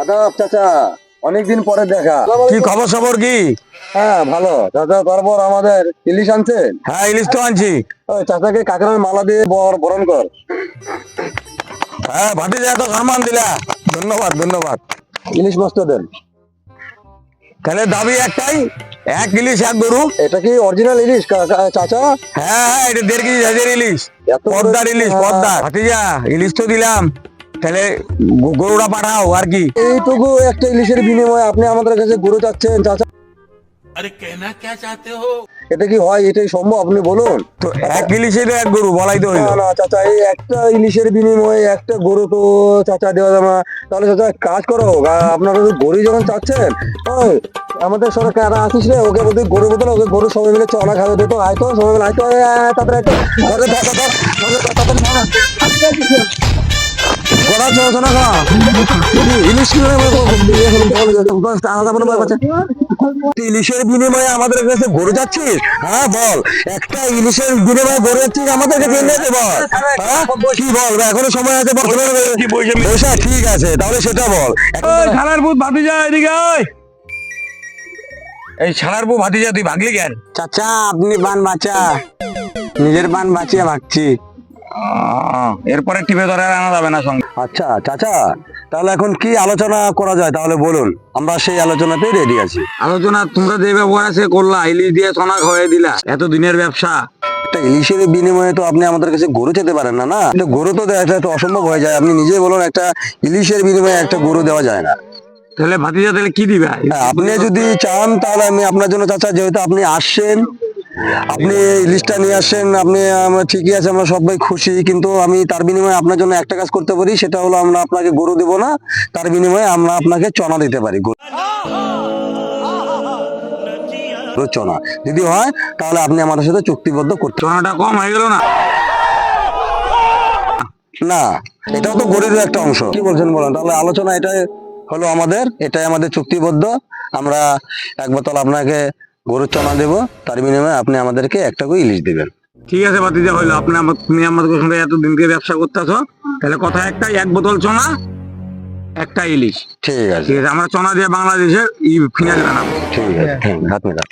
আদাব চাচা, অনেকদিন পরে দেখা। কি খবর সবর কি? হ্যাঁ ভালো চাচা। তারপর আমাদের ইলিশ আনছেন? হ্যাঁ, ইলিশ তো আনছি। ওই চাচাকে কাঁকড়ার মালা দিয়ে বরণ কর। হ্যাঁ, ভাতিজা এত সম্মান দিলা, ধন্যবাদ ধন্যবাদ। ইলিশ মস্ত দেন। তাহলে দাবি একটাই, এক ইলিশ এক গরু। এটা কি অরিজিনাল ইলিশ চাচা? হ্যাঁ হ্যাঁ, এটা 1.5 কেজি সাইজের ইলিশ, এত বড় পদ্মার ইলিশ, হ্যাঁ। পদ্মার। ভাতিজা ইলিশ তো দিলাম, তাহলে গরুটা পাঠাও আর কি। এইটুকু একটা ইলিশের বিনিময়ে আপনি আমাদের কাছে গরু চাচ্ছেন চাচা? अरे कहना क्या चाहते हो? এটা কি হয়? এটাই সম্ভব? আপনি বলুন তো এক ইলিশের এক গরু বলাই তো না হইলো। না চাচা, এই একটা ইলিশের বিনিময়ে একটা গরু তো চাচা দেওয়া যাবে না। তাহলে চাচা কাজ করো, আপনারা তো গরু যখন চাচ্ছেন, ওই আমাদের সঙ্গে কারা আসিস রে, ওকে বলতে গরু বলতে ওকে গরু সবাই মিলে চনা খাবে দিত। আয়তো সবাই মিলে আয়তো, তারপরে একটা ঘরে ইলিশের বিনিময়ে আমাদের কাছে গরু যাচ্ছিস? হ্যাঁ বল, একটা ইলিশের বিনিময়ে গরু যাচ্ছিস আমাদের কাছে এনে দে বল। হ্যাঁ কি বল, এখনো সময় আছে বৈশা? ঠিক আছে তাহলে সেটা বল। শালার ভূত ভাতিজা এদিকে আয়। এই শালার বউ ভাতিজা তুই ভাগলি কেন? চাচা আপনি বান বাঁচা, নিজের বান বাঁচিয়ে ভাগছি। এরপরে টিপে ধরে আর আনা যাবে না সঙ্গে। আচ্ছা চাচা, তাহলে এখন কি আলোচনা করা যায় তাহলে বলুন, আমরা সেই আলোচনাতেই রেডি আছি। আলোচনা তোমরা যে ব্যবহার আছে করলা, ইলিশ দিয়ে সোনা খাওয়াই দিলা, এত দিনের ব্যবসা। একটা ইলিশের বিনিময়ে তো আপনি আমাদের কাছে গরু যেতে পারেন না। না একটা গরু তো এটা তো অসম্ভব হয়ে যায়। আপনি নিজেই বলুন, একটা ইলিশের বিনিময়ে একটা গরু দেওয়া যায় না। তাহলে ভাতিজা তাহলে কি দিবে? হ্যাঁ, আপনি যদি চান তাহলে আমি আপনার জন্য চাচা, যেহেতু আপনি আসছেন, আপনি লিস্টটা নিয়ে আসছেন, আপনি ঠিকই আছে, আমরা সবাই খুশি, কিন্তু আমি তার বিনিময়ে আপনার জন্য একটা কাজ করতে পারি, সেটা হলো আমরা আপনাকে গরু দেব না, তার বিনিময়ে আমরা আপনাকে চনা দিতে পারি। গরুর চনা যদি হয় তাহলে আপনি আমাদের সাথে চুক্তিবদ্ধ করতে। সোনাটা কম হয়ে গেল না? না, এটাও তো গরুর একটা অংশ। কি বলছেন বলেন? তাহলে আলোচনা এটাই হলো আমাদের, এটাই আমাদের চুক্তিবদ্ধ। আমরা এক বোতল আপনাকে গরুর চনা দেব, তার বিনিময়ে আপনি আমাদেরকে একটা করে ইলিশ দিবেন। ঠিক আছে ভাতিজা, হইলো। তুমি আমাদের সঙ্গে এতদিনকে ব্যবসা করতেছো, তাহলে কথা একটাই, 1 বোতল চনা, একটা ইলিশ। ঠিক আছে ঠিক আছে, আমরা চনা দিয়ে বাংলাদেশের ফিনাইল বানাবো। ঠিক আছে, হাত মেলা।